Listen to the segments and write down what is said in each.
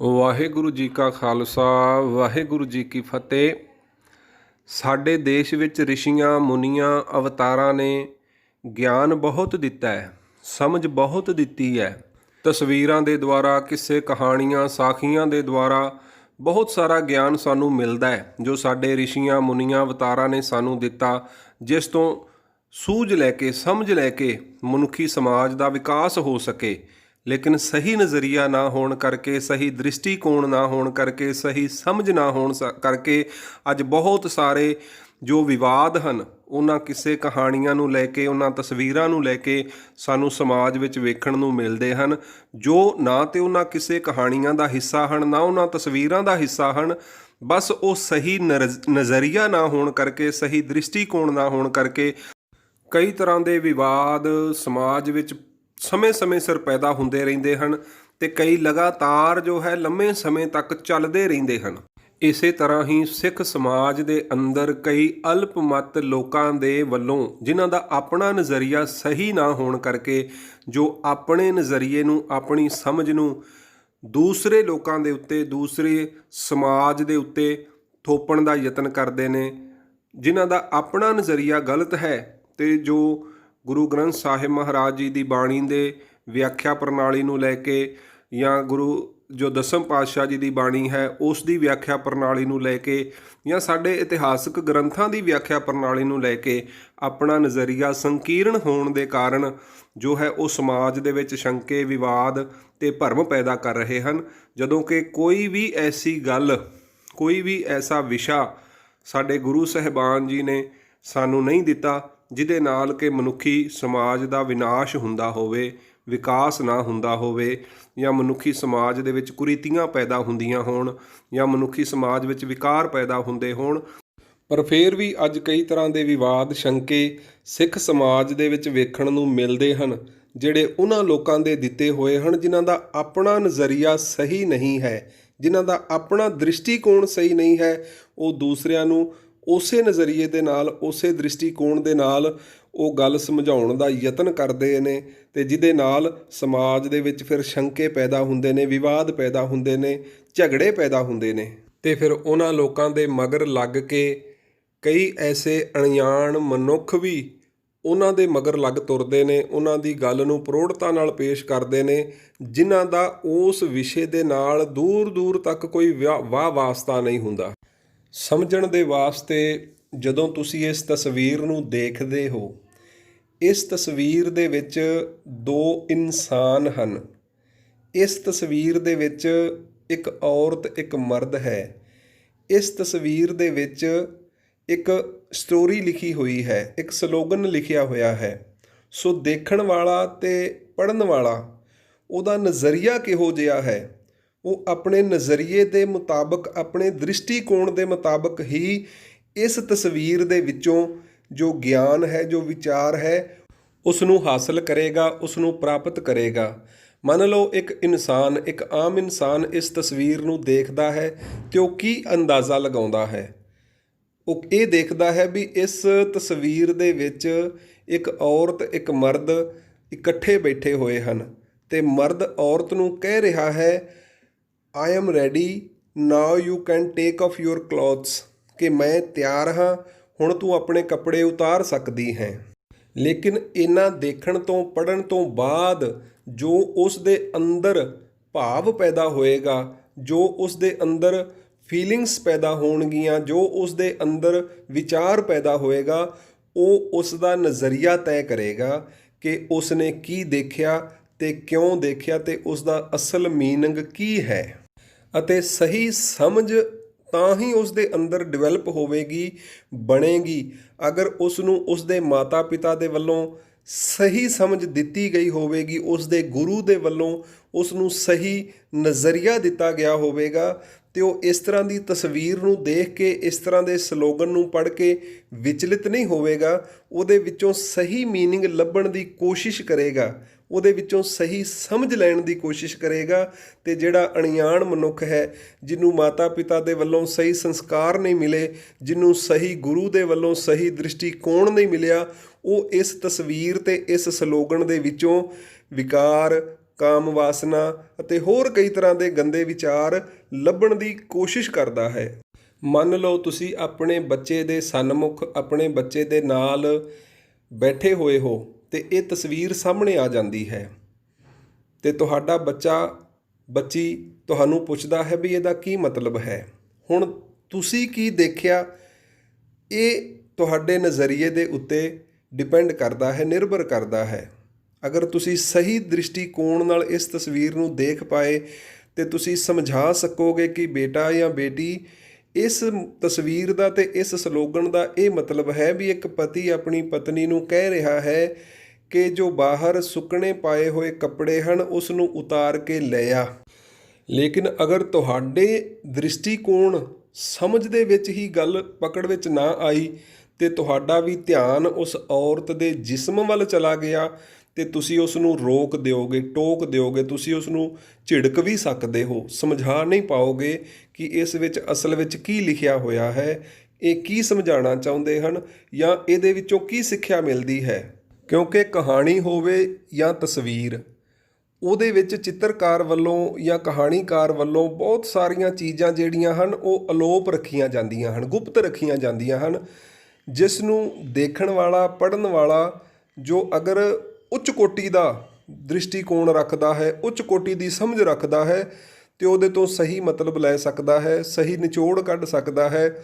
ਵਾਹਿਗੁਰੂ ਜੀ ਕਾ ਖਾਲਸਾ ਵਾਹਿਗੁਰੂ ਜੀ ਕੀ ਫਤਿਹ। ਸਾਡੇ ਦੇਸ਼ ਵਿੱਚ ਰਿਸ਼ੀਆਂ ਮੁਨੀਆਂ ਅਵਤਾਰਾਂ ਨੇ ਗਿਆਨ ਬਹੁਤ ਦਿੱਤਾ ਹੈ, ਸਮਝ ਬਹੁਤ ਦਿੱਤੀ ਹੈ। ਤਸਵੀਰਾਂ ਦੇ ਦੁਆਰਾ, ਕਿਸੇ ਕਹਾਣੀਆਂ ਸਾਖੀਆਂ ਦੇ ਦੁਆਰਾ ਬਹੁਤ ਸਾਰਾ ਗਿਆਨ ਸਾਨੂੰ ਮਿਲਦਾ ਹੈ, ਜੋ ਸਾਡੇ ਰਿਸ਼ੀਆਂ ਮੁਨੀਆਂ ਅਵਤਾਰਾਂ ਨੇ ਸਾਨੂੰ ਦਿੱਤਾ, ਜਿਸ ਤੋਂ ਸੂਝ ਲੈ ਕੇ ਸਮਝ ਲੈ ਕੇ ਮਨੁੱਖੀ ਸਮਾਜ ਦਾ ਵਿਕਾਸ ਹੋ ਸਕੇ। ਲੇਕਿਨ ਸਹੀ ਨਜ਼ਰੀਆ ਨਾ ਹੋਣ ਕਰਕੇ, ਸਹੀ ਦ੍ਰਿਸ਼ਟੀਕੋਣ ਨਾ ਹੋਣ ਕਰਕੇ, ਸਹੀ ਸਮਝ ਨਾ ਹੋਣ ਕਰਕੇ ਅੱਜ ਬਹੁਤ ਸਾਰੇ ਜੋ ਵਿਵਾਦ ਹਨ, ਉਹਨਾਂ ਕਿਸੇ ਕਹਾਣੀਆਂ ਨੂੰ ਲੈ ਕੇ, ਉਹਨਾਂ ਤਸਵੀਰਾਂ ਨੂੰ ਲੈ ਕੇ ਸਾਨੂੰ ਸਮਾਜ ਵਿੱਚ ਵੇਖਣ ਨੂੰ ਮਿਲਦੇ ਹਨ, ਜੋ ਨਾ ਤੇ ਉਹਨਾਂ ਕਿਸੇ ਕਹਾਣੀਆਂ ਦਾ ਹਿੱਸਾ ਹਨ, ਨਾ ਉਹਨਾਂ ਤਸਵੀਰਾਂ ਦਾ ਹਿੱਸਾ ਹਨ। ਬਸ ਉਹ ਸਹੀ ਨਜ਼ਰੀਆ ਨਾ ਹੋਣ ਕਰਕੇ, ਸਹੀ ਦ੍ਰਿਸ਼ਟੀਕੋਣ ਨਾ ਹੋਣ ਕਰਕੇ ਕਈ ਤਰ੍ਹਾਂ ਦੇ ਵਿਵਾਦ ਸਮਾਜ ਵਿੱਚ ਸਮੇਂ-ਸਮੇਂ ਸਿਰ ਪੈਦਾ ਹੁੰਦੇ ਰਹਿੰਦੇ ਹਨ ਅਤੇ ਕਈ ਲਗਾਤਾਰ ਜੋ ਹੈ ਲੰਮੇ ਸਮੇਂ ਤੱਕ ਚੱਲਦੇ ਰਹਿੰਦੇ ਹਨ। ਇਸੇ ਤਰ੍ਹਾਂ ਹੀ ਸਿੱਖ ਸਮਾਜ ਦੇ ਅੰਦਰ ਕਈ ਅਲਪਮਤ ਲੋਕਾਂ ਦੇ ਵੱਲੋਂ, ਜਿਨ੍ਹਾਂ ਦਾ ਆਪਣਾ ਨਜ਼ਰੀਆ ਸਹੀ ਨਾ ਹੋਣ ਕਰਕੇ, ਜੋ ਆਪਣੇ ਨਜ਼ਰੀਏ ਨੂੰ, ਆਪਣੀ ਸਮਝ ਨੂੰ ਦੂਸਰੇ ਲੋਕਾਂ ਦੇ ਉੱਤੇ, ਦੂਸਰੇ ਸਮਾਜ ਦੇ ਉੱਤੇ ਥੋਪਣ ਦਾ ਯਤਨ ਕਰਦੇ ਨੇ, ਜਿਨ੍ਹਾਂ ਦਾ ਆਪਣਾ ਨਜ਼ਰੀਆ ਗਲਤ ਹੈ ਅਤੇ ਜੋ ਗੁਰੂ ਗ੍ਰੰਥ ਸਾਹਿਬ ਮਹਾਰਾਜ ਜੀ ਦੀ ਬਾਣੀ ਦੇ ਵਿਆਖਿਆ ਪ੍ਰਣਾਲੀ ਨੂੰ ਲੈ ਕੇ, ਜਾਂ ਗੁਰੂ ਜੋ ਦਸਮ ਪਾਤਸ਼ਾਹ ਜੀ ਦੀ ਬਾਣੀ ਹੈ ਉਸ ਦੀ ਵਿਆਖਿਆ ਪ੍ਰਣਾਲੀ ਨੂੰ ਲੈ ਕੇ, ਜਾਂ ਸਾਡੇ ਇਤਿਹਾਸਕ ਗ੍ਰੰਥਾਂ ਦੀ ਵਿਆਖਿਆ ਪ੍ਰਣਾਲੀ ਨੂੰ ਲੈ ਕੇ ਆਪਣਾ ਨਜ਼ਰੀਆ ਸੰਕੀਰਣ ਹੋਣ ਦੇ ਕਾਰਨ ਜੋ ਹੈ ਉਹ ਸਮਾਜ ਦੇ ਵਿੱਚ ਸ਼ੰਕੇ, ਵਿਵਾਦ ਅਤੇ ਭਰਮ ਪੈਦਾ ਕਰ ਰਹੇ ਹਨ। ਜਦੋਂ ਕਿ ਕੋਈ ਵੀ ਐਸੀ ਗੱਲ, ਕੋਈ ਵੀ ਐਸਾ ਵਿਸ਼ਾ ਸਾਡੇ ਗੁਰੂ ਸਾਹਿਬਾਨ ਜੀ ਨੇ ਸਾਨੂੰ ਨਹੀਂ ਦਿੱਤਾ ਜਿਹਦੇ ਨਾਲ ਕਿ ਮਨੁੱਖੀ ਸਮਾਜ ਦਾ ਵਿਨਾਸ਼ ਹੁੰਦਾ ਹੋਵੇ, ਵਿਕਾਸ ਨਾ ਹੁੰਦਾ ਹੋਵੇ, ਜਾਂ ਮਨੁੱਖੀ ਸਮਾਜ ਦੇ ਵਿੱਚ ਕੁਰੀਤੀਆਂ ਪੈਦਾ ਹੁੰਦੀਆਂ ਹੋਣ, ਜਾਂ ਮਨੁੱਖੀ ਸਮਾਜ ਵਿੱਚ ਵਿਕਾਰ ਪੈਦਾ ਹੁੰਦੇ ਹੋਣ। ਪਰ ਫਿਰ ਵੀ ਅੱਜ ਕਈ ਤਰ੍ਹਾਂ ਦੇ ਵਿਵਾਦ, ਸ਼ੰਕੇ ਸਿੱਖ ਸਮਾਜ ਦੇ ਵਿੱਚ ਵੇਖਣ ਨੂੰ ਮਿਲਦੇ ਹਨ, ਜਿਹੜੇ ਉਹਨਾਂ ਲੋਕਾਂ ਦੇ ਦਿੱਤੇ ਹੋਏ ਹਨ ਜਿਨ੍ਹਾਂ ਦਾ ਆਪਣਾ ਨਜ਼ਰੀਆ ਸਹੀ ਨਹੀਂ ਹੈ, ਜਿਨ੍ਹਾਂ ਦਾ ਆਪਣਾ ਦ੍ਰਿਸ਼ਟੀਕੋਣ ਸਹੀ ਨਹੀਂ ਹੈ। ਉਹ ਦੂਸਰਿਆਂ ਨੂੰ ਉਸੇ ਨਜ਼ਰੀਏ ਦੇ ਨਾਲ, ਉਸੇ ਦ੍ਰਿਸ਼ਟੀਕੋਣ ਦੇ ਨਾਲ ਉਹ ਗੱਲ ਸਮਝਾਉਣ ਦਾ ਯਤਨ ਕਰਦੇ ਨੇ, ਅਤੇ ਜਿਹਦੇ ਨਾਲ ਸਮਾਜ ਦੇ ਵਿੱਚ ਫਿਰ ਸ਼ੰਕੇ ਪੈਦਾ ਹੁੰਦੇ ਨੇ, ਵਿਵਾਦ ਪੈਦਾ ਹੁੰਦੇ ਨੇ, ਝਗੜੇ ਪੈਦਾ ਹੁੰਦੇ ਨੇ। ਅਤੇ ਫਿਰ ਉਹਨਾਂ ਲੋਕਾਂ ਦੇ ਮਗਰ ਲੱਗ ਕੇ ਕਈ ਐਸੇ ਅਣਜਾਣ ਮਨੁੱਖ ਵੀ ਉਹਨਾਂ ਦੇ ਮਗਰ ਲੱਗ ਤੁਰਦੇ ਨੇ, ਉਹਨਾਂ ਦੀ ਗੱਲ ਨੂੰ ਪ੍ਰੋੜਤਾ ਨਾਲ ਪੇਸ਼ ਕਰਦੇ ਨੇ, ਜਿਨ੍ਹਾਂ ਦਾ ਉਸ ਵਿਸ਼ੇ ਦੇ ਨਾਲ ਦੂਰ ਦੂਰ ਤੱਕ ਕੋਈ ਵਾਹ ਵਾਸਤਾ ਨਹੀਂ ਹੁੰਦਾ। ਸਮਝਣ ਦੇ ਵਾਸਤੇ ਜਦੋਂ ਤੁਸੀਂ ਇਸ ਤਸਵੀਰ ਨੂੰ ਦੇਖਦੇ ਹੋ, ਇਸ ਤਸਵੀਰ ਦੇ ਵਿੱਚ ਦੋ ਇਨਸਾਨ ਹਨ। ਇਸ ਤਸਵੀਰ ਦੇ ਵਿੱਚ ਇੱਕ ਔਰਤ, ਇੱਕ ਮਰਦ ਹੈ। ਇਸ ਤਸਵੀਰ ਦੇ ਵਿੱਚ ਇੱਕ ਸਟੋਰੀ ਲਿਖੀ ਹੋਈ ਹੈ, ਇੱਕ ਸਲੋਗਨ ਲਿਖਿਆ ਹੋਇਆ ਹੈ। ਸੋ ਦੇਖਣ ਵਾਲਾ ਅਤੇ ਪੜ੍ਹਨ ਵਾਲਾ, ਉਹਦਾ ਨਜ਼ਰੀਆ ਕਿਹੋ ਜਿਹਾ ਹੈ, ਉਹ ਆਪਣੇ ਨਜ਼ਰੀਏ ਦੇ ਮੁਤਾਬਕ, ਆਪਣੇ ਦ੍ਰਿਸ਼ਟੀਕੋਣ ਦੇ ਮੁਤਾਬਕ ਹੀ ਇਸ ਤਸਵੀਰ ਦੇ ਵਿੱਚੋਂ ਜੋ ਗਿਆਨ ਹੈ, ਜੋ ਵਿਚਾਰ ਹੈ, ਉਸ ਨੂੰ ਹਾਸਲ ਕਰੇਗਾ, ਉਸ ਨੂੰ ਪ੍ਰਾਪਤ ਕਰੇਗਾ। ਮੰਨ ਲਓ ਇੱਕ ਇਨਸਾਨ, ਇੱਕ ਆਮ ਇਨਸਾਨ ਇਸ ਤਸਵੀਰ ਨੂੰ ਦੇਖਦਾ ਹੈ ਅਤੇ ਉਹ ਕੀ ਅੰਦਾਜ਼ਾ ਲਗਾਉਂਦਾ ਹੈ? ਉਹ ਇਹ ਦੇਖਦਾ ਹੈ ਵੀ ਇਸ ਤਸਵੀਰ ਦੇ ਵਿੱਚ ਇੱਕ ਔਰਤ, ਇੱਕ ਮਰਦ ਇਕੱਠੇ ਬੈਠੇ ਹੋਏ ਹਨ, ਅਤੇ ਮਰਦ ਔਰਤ ਨੂੰ ਕਹਿ ਰਿਹਾ ਹੈ, I am ready, now you can take off your clothes, ਕਿ ਮੈਂ ਤਿਆਰ ਹਾਂ, ਹੁਣ ਤੂੰ ਆਪਣੇ ਕੱਪੜੇ ਉਤਾਰ ਸਕਦੀ ਹੈ। ਲੇਕਿਨ ਇਹਨਾਂ ਦੇਖਣ ਤੋਂ, ਪੜ੍ਹਨ ਤੋਂ ਬਾਅਦ ਜੋ ਉਸ ਦੇ ਅੰਦਰ ਭਾਵ ਪੈਦਾ ਹੋਏਗਾ, ਜੋ ਉਸ ਦੇ ਅੰਦਰ ਫੀਲਿੰਗਸ ਪੈਦਾ ਹੋਣਗੀਆਂ, ਜੋ ਉਸ ਦੇ ਅੰਦਰ ਵਿਚਾਰ ਪੈਦਾ ਹੋਏਗਾ, ਉਹ ਉਸ ਦਾ ਨਜ਼ਰੀਆ ਤੈਅ ਕਰੇਗਾ ਕਿ ਉਸ ਨੇ ਕੀ ਦੇਖਿਆ ਅਤੇ ਕਿਉਂ ਦੇਖਿਆ, ਅਤੇ ਉਸ ਦਾ ਅਸਲ ਮੀਨਿੰਗ ਕੀ ਹੈ। ਅਤੇ ਸਹੀ ਸਮਝ ਤਾਂ ਹੀ ਉਸ ਦੇ ਅੰਦਰ ਡਿਵੈਲਪ ਹੋਵੇਗੀ, ਬਣੇਗੀ, ਅਗਰ ਉਸ ਨੂੰ ਉਸ ਦੇ ਮਾਤਾ ਪਿਤਾ ਦੇ ਵੱਲੋਂ ਸਹੀ ਸਮਝ ਦਿੱਤੀ ਗਈ ਹੋਵੇਗੀ, ਉਸ ਦੇ ਗੁਰੂ ਦੇ ਵੱਲੋਂ ਉਸ ਨੂੰ ਸਹੀ ਨਜ਼ਰੀਆ ਦਿੱਤਾ ਗਿਆ ਹੋਵੇਗਾ, ਅਤੇ ਉਹ ਇਸ ਤਰ੍ਹਾਂ ਦੀ ਤਸਵੀਰ ਨੂੰ ਦੇਖ ਕੇ, ਇਸ ਤਰ੍ਹਾਂ ਦੇ ਸਲੋਗਨ ਨੂੰ ਪੜ੍ਹ ਕੇ ਵਿਚਲਿਤ ਨਹੀਂ ਹੋਵੇਗਾ, ਉਹਦੇ ਵਿੱਚੋਂ ਸਹੀ ਮੀਨਿੰਗ ਲੱਭਣ ਦੀ ਕੋਸ਼ਿਸ਼ ਕਰੇਗਾ, ਉਹਦੇ ਵਿੱਚੋਂ ਸਹੀ ਸਮਝ ਲੈਣ ਦੀ ਕੋਸ਼ਿਸ਼ ਕਰੇਗਾ। ਅਤੇ ਜਿਹੜਾ ਅਣਜਾਣ ਮਨੁੱਖ ਹੈ, ਜਿਹਨੂੰ ਮਾਤਾ ਪਿਤਾ ਦੇ ਵੱਲੋਂ ਸਹੀ ਸੰਸਕਾਰ ਨਹੀਂ ਮਿਲੇ, ਜਿਹਨੂੰ ਸਹੀ ਗੁਰੂ ਦੇ ਵੱਲੋਂ ਸਹੀ ਦ੍ਰਿਸ਼ਟੀਕੋਣ ਨਹੀਂ ਮਿਲਿਆ, ਉਹ ਇਸ ਤਸਵੀਰ ਅਤੇ ਇਸ ਸਲੋਗਨ ਦੇ ਵਿੱਚੋਂ ਵਿਕਾਰ, ਕਾਮ ਵਾਸਨਾ ਅਤੇ ਹੋਰ ਕਈ ਤਰ੍ਹਾਂ ਦੇ ਗੰਦੇ ਵਿਚਾਰ ਲੱਭਣ ਦੀ ਕੋਸ਼ਿਸ਼ ਕਰਦਾ ਹੈ। ਮੰਨ ਲਓ ਤੁਸੀਂ ਆਪਣੇ ਬੱਚੇ ਦੇ ਸਨਮੁਖ ਆਪਣੇ ਬੱਚੇ ਦੇ ਨਾਲ ਬੈਠੇ ਹੋਏ ਹੋ ਤੇ ਇਹ ਤਸਵੀਰ ਸਾਹਮਣੇ ਆ ਜਾਂਦੀ ਹੈ ਤੇ ਤੁਹਾਡਾ ਬੱਚੀ ਤੁਹਾਨੂੰ ਪੁੱਛਦਾ ਹੈ ਵੀ ਇਹਦਾ ਕੀ ਮਤਲਬ ਹੈ। ਹੁਣ ਤੁਸੀਂ ਕੀ ਦੇਖਿਆ, ਇਹ ਤੁਹਾਡੇ ਨਜ਼ਰੀਏ ਦੇ ਉੱਤੇ ਡਿਪੈਂਡ ਕਰਦਾ ਹੈ, ਨਿਰਭਰ ਕਰਦਾ ਹੈ। ਅਗਰ ਤੁਸੀਂ ਸਹੀ ਦ੍ਰਿਸ਼ਟੀਕੋਣ ਨਾਲ ਇਸ ਤਸਵੀਰ ਨੂੰ ਦੇਖ ਪਾਏ ਤੇ ਤੁਸੀਂ ਸਮਝਾ ਸਕੋਗੇ ਕਿ ਬੇਟਾ ਜਾਂ ਬੇਟੀ, ਇਸ ਤਸਵੀਰ ਦਾ ਤੇ ਇਸ ਸਲੋਗਨ ਦਾ ਇਹ ਮਤਲਬ ਹੈ ਵੀ ਇੱਕ ਪਤੀ ਆਪਣੀ ਪਤਨੀ ਨੂੰ ਕਹਿ ਰਿਹਾ ਹੈ ਕਿ ਜੋ ਬਾਹਰ ਸੁੱਕਣੇ ਪਾਏ ਹੋਏ ਕੱਪੜੇ ਹਨ ਉਸ ਨੂੰ ਉਤਾਰ ਕੇ ਲੈ ਆ। ਲੇਕਿਨ ਅਗਰ ਤੁਹਾਡੇ ਦ੍ਰਿਸ਼ਟੀਕੋਣ ਸਮਝ ਦੇ ਵਿੱਚ ਹੀ ਗੱਲ ਪਕੜ ਵਿੱਚ ਨਾ ਆਈ ਤੇ ਤੁਹਾਡਾ ਵੀ ਧਿਆਨ ਉਸ ਔਰਤ ਦੇ ਜਿਸਮ ਵੱਲ ਚਲਾ ਗਿਆ ਤੇ ਤੁਸੀਂ ਉਸ ਨੂੰ ਰੋਕ ਦਿਓਗੇ, ਟੋਕ ਦਿਓਗੇ, ਤੁਸੀਂ ਉਸ ਨੂੰ ਝਿੜਕ ਵੀ ਸਕਦੇ ਹੋ, ਸਮਝਾ ਨਹੀਂ ਪਾਓਗੇ ਕਿ ਇਸ ਵਿੱਚ ਅਸਲ ਵਿੱਚ ਕੀ ਲਿਖਿਆ ਹੋਇਆ ਹੈ, ਇਹ ਕੀ ਸਮਝਾਉਣਾ ਚਾਹੁੰਦੇ ਹਨ ਜਾਂ ਇਹਦੇ ਵਿੱਚੋਂ ਕੀ ਸਿੱਖਿਆ ਮਿਲਦੀ ਹੈ। ਕਿਉਂਕਿ ਕਹਾਣੀ ਹੋਵੇ ਜਾਂ ਤਸਵੀਰ, ਉਹਦੇ ਵਿੱਚ ਚਿੱਤਰਕਾਰ ਵੱਲੋਂ ਜਾਂ ਕਹਾਣੀਕਾਰ ਵੱਲੋਂ ਬਹੁਤ ਸਾਰੀਆਂ ਚੀਜ਼ਾਂ ਜਿਹੜੀਆਂ ਹਨ ਉਹ ਅਲੋਪ ਰੱਖੀਆਂ ਜਾਂਦੀਆਂ ਹਨ, ਗੁਪਤ ਰੱਖੀਆਂ ਜਾਂਦੀਆਂ ਹਨ, ਜਿਸ ਨੂੰ ਦੇਖਣ ਵਾਲਾ, ਪੜ੍ਹਨ ਵਾਲਾ ਜੋ ਅਗਰ ਉੱਚ ਕੋਟੀ ਦਾ ਦ੍ਰਿਸ਼ਟੀਕੋਣ ਰੱਖਦਾ ਹੈ, ਉੱਚ ਕੋਟੀ ਦੀ ਸਮਝ ਰੱਖਦਾ ਹੈ ਤੇ ਉਹਦੇ ਤੋਂ ਸਹੀ ਮਤਲਬ ਲੈ ਸਕਦਾ ਹੈ, ਸਹੀ ਨਿਚੋੜ ਕੱਢ ਸਕਦਾ ਹੈ।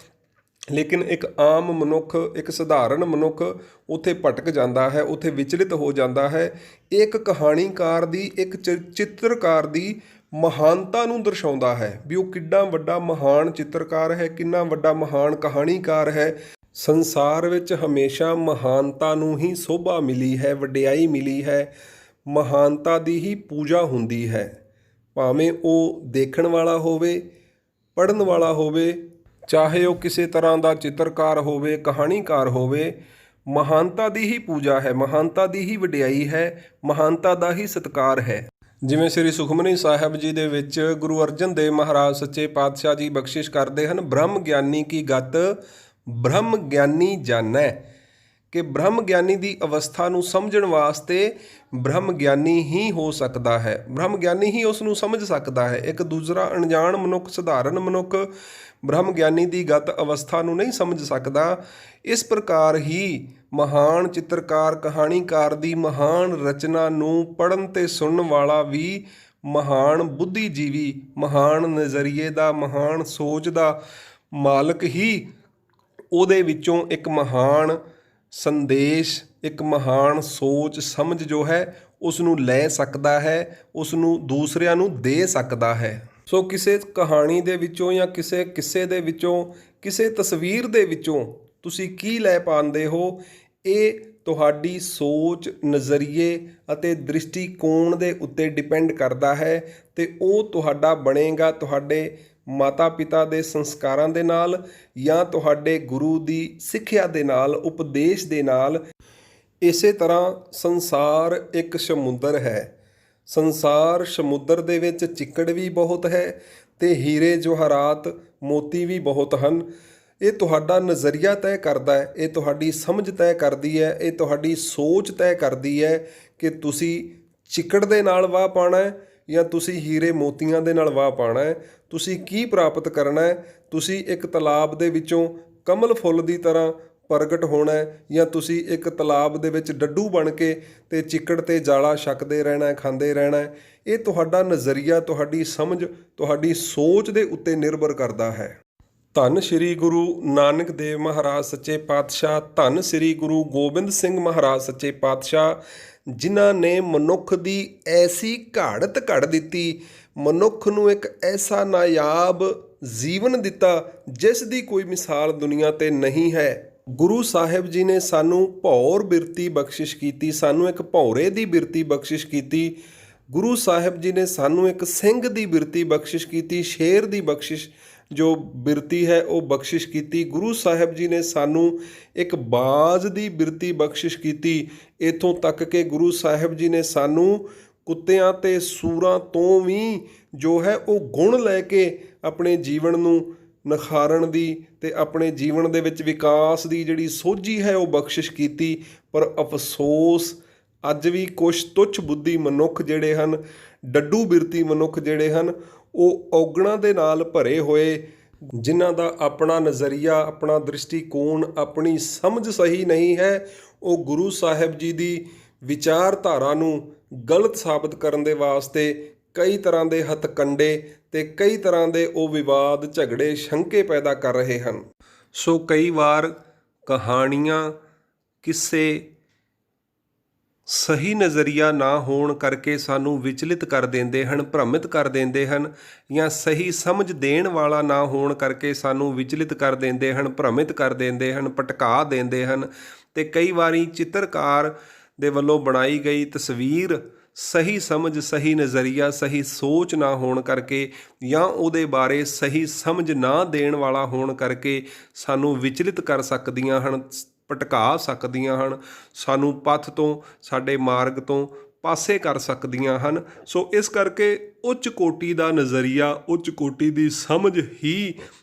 ਲੇਕਿਨ ਇੱਕ ਆਮ ਮਨੁੱਖ, ਇੱਕ ਸਧਾਰਨ ਮਨੁੱਖ ਉੱਥੇ ਭਟਕ ਜਾਂਦਾ ਹੈ, ਉੱਥੇ ਵਿਚਲਿਤ ਹੋ ਜਾਂਦਾ ਹੈ। ਇੱਕ ਕਹਾਣੀਕਾਰ ਦੀ, ਇੱਕ ਚਿੱਤਰਕਾਰ ਦੀ ਮਹਾਨਤਾ ਨੂੰ ਦਰਸਾਉਂਦਾ ਹੈ ਵੀ ਉਹ ਕਿੰਨਾ ਵੱਡਾ ਮਹਾਨ ਚਿੱਤਰਕਾਰ ਹੈ, ਕਿੰਨਾ ਵੱਡਾ ਮਹਾਨ ਕਹਾਣੀਕਾਰ ਹੈ। ਸੰਸਾਰ ਵਿੱਚ ਹਮੇਸ਼ਾ ਮਹਾਨਤਾ ਨੂੰ ਹੀ ਸੋਭਾ ਮਿਲੀ ਹੈ, ਵਡਿਆਈ ਮਿਲੀ ਹੈ, ਮਹਾਨਤਾ ਦੀ ਹੀ ਪੂਜਾ ਹੁੰਦੀ ਹੈ। ਭਾਵੇਂ ਉਹ ਦੇਖਣ ਵਾਲਾ ਹੋਵੇ, ਪੜ੍ਹਨ ਵਾਲਾ ਹੋਵੇ, ਚਾਹੇ ਉਹ ਕਿਸੇ ਤਰ੍ਹਾਂ ਦਾ ਚਿੱਤਰਕਾਰ ਹੋਵੇ, ਕਹਾਣੀਕਾਰ ਹੋਵੇ, ਮਹਾਨਤਾ ਦੀ ਹੀ ਪੂਜਾ ਹੈ, ਮਹਾਨਤਾ ਦੀ ਹੀ ਵਡਿਆਈ ਹੈ, ਮਹਾਨਤਾ ਦਾ ਹੀ ਸਤਿਕਾਰ ਹੈ। ਜਿਵੇਂ ਸ੍ਰੀ ਸੁਖਮਨੀ ਸਾਹਿਬ ਜੀ ਦੇ ਵਿੱਚ ਗੁਰੂ ਅਰਜਨ ਦੇਵ ਮਹਾਰਾਜ ਸੱਚੇ ਪਾਤਸ਼ਾਹ ਜੀ ਬਖਸ਼ਿਸ਼ ਕਰਦੇ ਹਨ, ਬ੍ਰਹਮ ਗਿਆਨੀ ਕੀ ਗਤ ਬ੍ਰਹਮ ਗਿਆਨੀ ਜਾਣੈ, ਕਿ ਬ੍ਰਹਮ ਗਿਆਨੀ ਦੀ ਅਵਸਥਾ ਨੂੰ ਸਮਝਣ ਵਾਸਤੇ ਬ੍ਰਹਮ ਗਿਆਨੀ ਹੀ ਹੋ ਸਕਦਾ ਹੈ, ਬ੍ਰਹਮ ਗਿਆਨੀ ਹੀ ਉਸ ਨੂੰ ਸਮਝ ਸਕਦਾ ਹੈ। ਇੱਕ ਦੂਸਰਾ ਅਣਜਾਣ ਮਨੁੱਖ, ਸਧਾਰਨ ਮਨੁੱਖ ਬ੍ਰਹਮ ਗਿਆਨੀ ਦੀ ਗਤ ਅਵਸਥਾ ਨੂੰ ਨਹੀਂ ਸਮਝ ਸਕਦਾ। ਇਸ ਪ੍ਰਕਾਰ ਹੀ ਮਹਾਨ ਚਿੱਤਰਕਾਰ, ਕਹਾਣੀਕਾਰ ਦੀ ਮਹਾਨ ਰਚਨਾ ਨੂੰ ਪੜ੍ਹਨ ਤੇ ਸੁਣਨ ਵਾਲਾ ਵੀ ਮਹਾਨ ਬੁੱਧੀਜੀਵੀ, ਮਹਾਨ ਨਜ਼ਰੀਏ ਦਾ, ਮਹਾਨ ਸੋਚ ਦਾ ਮਾਲਕ ਹੀ ਉਹਦੇ ਵਿੱਚੋਂ ਇੱਕ ਮਹਾਨ ਸੰਦੇਸ਼, ਇੱਕ ਮਹਾਨ ਸੋਚ ਸਮਝ ਜੋ ਹੈ ਉਸ ਨੂੰ ਲੈ ਸਕਦਾ ਹੈ, ਉਸ ਨੂੰ ਦੂਸਰਿਆਂ ਨੂੰ ਦੇ ਸਕਦਾ ਹੈ। ਸੋ ਕਿਸੇ ਕਹਾਣੀ ਦੇ ਵਿੱਚੋਂ ਜਾਂ ਕਿਸੇ ਕਿੱਸੇ ਦੇ ਵਿੱਚੋਂ, ਕਿਸੇ ਤਸਵੀਰ ਦੇ ਵਿੱਚੋਂ ਤੁਸੀਂ ਕੀ ਲੈ ਪਾਉਂਦੇ ਹੋ, ਇਹ ਤੁਹਾਡੀ ਸੋਚ, ਨਜ਼ਰੀਏ ਅਤੇ ਦ੍ਰਿਸ਼ਟੀਕੋਣ ਦੇ ਉੱਤੇ ਡਿਪੈਂਡ ਕਰਦਾ ਹੈ ਤੇ ਉਹ ਤੁਹਾਡਾ ਬਣੇਗਾ ਤੁਹਾਡੇ ਮਾਤਾ ਪਿਤਾ ਦੇ ਸੰਸਕਾਰਾਂ ਦੇ ਨਾਲ ਜਾਂ ਤੁਹਾਡੇ ਗੁਰੂ ਦੀ ਸਿੱਖਿਆ ਦੇ ਨਾਲ, ਉਪਦੇਸ਼ ਦੇ ਨਾਲ। ਇਸੇ ਤਰ੍ਹਾਂ ਸੰਸਾਰ ਇੱਕ ਸਮੁੰਦਰ ਹੈ। ਸੰਸਾਰ ਸਮੁੰਦਰ ਦੇ ਵਿੱਚ ਚਿੱਕੜ ਵੀ ਬਹੁਤ ਹੈ ਤੇ ਹੀਰੇ ਜਵਾਹਰਾਤ ਮੋਤੀ ਵੀ ਬਹੁਤ ਹਨ। ਇਹ ਤੁਹਾਡਾ ਨਜ਼ਰੀਆ ਤੈਅ ਕਰਦਾ ਹੈ, ਇਹ ਤੁਹਾਡੀ ਸਮਝ ਤੈਅ ਕਰਦੀ ਹੈ, ਇਹ ਤੁਹਾਡੀ ਸੋਚ ਤੈਅ ਕਰਦੀ ਹੈ ਕਿ ਤੁਸੀਂ ਚਿੱਕੜ ਦੇ ਨਾਲ ਵਾਹ ਪਾਉਣਾ ਹੈ ਜਾਂ ਤੁਸੀਂ ਹੀਰੇ ਮੋਤੀਆਂ ਦੇ ਨਾਲ ਵਾਹ ਪਾਉਣਾ ਹੈ। ਤੁਸੀਂ ਕੀ ਪ੍ਰਾਪਤ ਕਰਨਾ ਹੈ? ਤੁਸੀਂ ਇੱਕ ਤਲਾਬ ਦੇ ਵਿੱਚੋਂ ਕਮਲ ਫੁੱਲ ਦੀ ਤਰ੍ਹਾਂ ਪ੍ਰਗਟ ਹੋਣਾ ਹੈ ਜਾਂ ਤੁਸੀਂ ਇੱਕ ਤਲਾਬ ਦੇ ਵਿੱਚ ਡੱਡੂ ਬਣ ਕੇ ਤੇ ਚਿੱਕੜ ਤੇ ਜਾਲਾ ਛਕਦੇ ਰਹਿਣਾ, ਖਾਂਦੇ ਰਹਿਣਾ ਹੈ। ਇਹ ਤੁਹਾਡਾ ਨਜ਼ਰੀਆ, ਤੁਹਾਡੀ ਸਮਝ, ਤੁਹਾਡੀ ਸੋਚ ਦੇ ਉੱਤੇ ਨਿਰਭਰ ਕਰਦਾ ਹੈ। ਧੰਨ ਸ਼੍ਰੀ ਗੁਰੂ ਨਾਨਕ ਦੇਵ ਮਹਾਰਾਜ ਸੱਚੇ ਪਾਤਸ਼ਾਹ, ਧੰਨ ਸ਼੍ਰੀ ਗੁਰੂ ਗੋਬਿੰਦ ਸਿੰਘ ਮਹਾਰਾਜ ਸੱਚੇ ਪਾਤਸ਼ਾਹ, ਜਿਨ੍ਹਾਂ ਨੇ ਮਨੁੱਖ ਦੀ ਐਸੀ ਘਾੜਤ ਘੜ ਦਿੱਤੀ, ਮਨੁੱਖ ਨੂੰ ਇੱਕ ਐਸਾ ਨਾਯਾਬ ਜੀਵਨ ਦਿੱਤਾ ਜਿਸ ਦੀ ਕੋਈ ਮਿਸਾਲ ਦੁਨੀਆ 'ਤੇ ਨਹੀਂ ਹੈ। ਗੁਰੂ ਸਾਹਿਬ ਜੀ ਨੇ ਸਾਨੂੰ ਭੌਰ ਬਿਰਤੀ ਬਖਸ਼ਿਸ਼ ਕੀਤੀ, ਸਾਨੂੰ ਇੱਕ ਭੌਰੇ ਦੀ ਬਿਰਤੀ ਬਖਸ਼ਿਸ਼ ਕੀਤੀ। ਗੁਰੂ ਸਾਹਿਬ ਜੀ ਨੇ ਸਾਨੂੰ ਇੱਕ ਸਿੰਘ ਦੀ ਬਿਰਤੀ ਬਖਸ਼ਿਸ਼ ਕੀਤੀ, ਸ਼ੇਰ ਦੀ ਬਖਸ਼ਿਸ਼ ਜੋ ਬਿਰਤੀ ਹੈ ਉਹ ਬਖਸ਼ਿਸ਼ ਕੀਤੀ। ਗੁਰੂ ਸਾਹਿਬ ਜੀ ਨੇ ਸਾਨੂੰ ਇੱਕ ਬਾਜ਼ ਦੀ ਬਿਰਤੀ ਬਖਸ਼ਿਸ਼ ਕੀਤੀ। ਇੱਥੋਂ ਤੱਕ ਕਿ ਗੁਰੂ ਸਾਹਿਬ ਜੀ ਨੇ ਸਾਨੂੰ ਕੁੱਤਿਆਂ ਤੇ ਸੂਰਾਂ ਤੋਂ ਵੀ ਜੋ ਹੈ ਉਹ ਗੁਣ ਲੈ ਕੇ ਆਪਣੇ ਜੀਵਨ ਨੂੰ ਨਿਖਾਰਨ ਦੀ ਤੇ ਆਪਣੇ ਜੀਵਨ ਦੇ ਵਿੱਚ ਵਿਕਾਸ ਦੀ ਜਿਹੜੀ ਸੋਝੀ ਹੈ ਉਹ ਬਖਸ਼ਿਸ਼ ਕੀਤੀ। ਪਰ ਅਫਸੋਸ ਅੱਜ ਵੀ ਕੁਛ ਤੁੱਛ ਬੁੱਧੀ ਮਨੁੱਖ ਜਿਹੜੇ ਹਨ, ਡੱਡੂ ਬਿਰਤੀ ਮਨੁੱਖ ਜਿਹੜੇ ਹਨ, ਉਹ ਔਗਣਾਂ ਦੇ ਨਾਲ ਭਰੇ ਹੋਏ, ਜਿਨ੍ਹਾਂ ਦਾ ਆਪਣਾ ਨਜ਼ਰੀਆ, ਆਪਣਾ ਦ੍ਰਿਸ਼ਟੀਕੋਣ, ਆਪਣੀ ਸਮਝ ਸਹੀ ਨਹੀਂ ਹੈ, ਉਹ ਗੁਰੂ ਸਾਹਿਬ ਜੀ ਦੀ ਵਿਚਾਰਧਾਰਾ ਨੂੰ ਗਲਤ ਸਾਬਤ ਕਰਨ ਦੇ ਵਾਸਤੇ ਕਈ ਤਰ੍ਹਾਂ ਦੇ ਹੱਥਕੰਡੇ ਤੇ ਕਈ ਤਰ੍ਹਾਂ ਦੇ ਉਹ ਵਿਵਾਦ, ਝਗੜੇ, ਸ਼ੰਕੇ ਪੈਦਾ ਕਰ ਰਹੇ ਹਨ। ਸੋ ਕਈ ਵਾਰ ਕਹਾਣੀਆਂ, ਕਿੱਸੇ ਸਹੀ ਨਜ਼ਰੀਆ ਨਾ ਹੋਣ ਕਰਕੇ ਸਾਨੂੰ ਵਿਚਲਿਤ ਕਰ ਦਿੰਦੇ ਹਨ, ਭ੍ਰਮਿਤ ਕਰ ਦਿੰਦੇ ਹਨ, ਜਾਂ ਸਹੀ ਸਮਝ ਦੇਣ ਵਾਲਾ ਨਾ ਹੋਣ ਕਰਕੇ ਸਾਨੂੰ ਵਿਚਲਿਤ ਕਰ ਦਿੰਦੇ ਹਨ, ਭ੍ਰਮਿਤ ਕਰ ਦਿੰਦੇ ਹਨ, ਭਟਕਾ ਦਿੰਦੇ ਹਨ। ਅਤੇ ਕਈ ਵਾਰੀ ਚਿੱਤਰਕਾਰ ਦੇ ਵੱਲੋਂ ਬਣਾਈ ਗਈ ਤਸਵੀਰ ਸਹੀ ਸਮਝ, ਸਹੀ ਨਜ਼ਰੀਆ, ਸਹੀ ਸੋਚ ਨਾ ਹੋਣ ਕਰਕੇ, ਜਾਂ ਉਹਦੇ ਬਾਰੇ ਸਹੀ ਸਮਝ ਨਾ ਦੇਣ ਵਾਲਾ ਹੋਣ ਕਰਕੇ ਸਾਨੂੰ ਵਿਚਲਿਤ ਕਰ ਸਕਦੀਆਂ ਹਨ, ਭਟਕਾ ਸਕਦੀਆਂ ਹਨ, ਸਾਨੂੰ ਪਥ ਤੋਂ, ਸਾਡੇ ਮਾਰਗ ਤੋਂ ਪਾਸੇ ਕਰ ਸਕਦੀਆਂ ਹਨ। ਸੋ ਇਸ ਕਰਕੇ ਉੱਚ ਕੋਟੀ ਦਾ ਨਜ਼ਰੀਆ, ਉੱਚ ਕੋਟੀ ਦੀ ਸਮਝ ਹੀ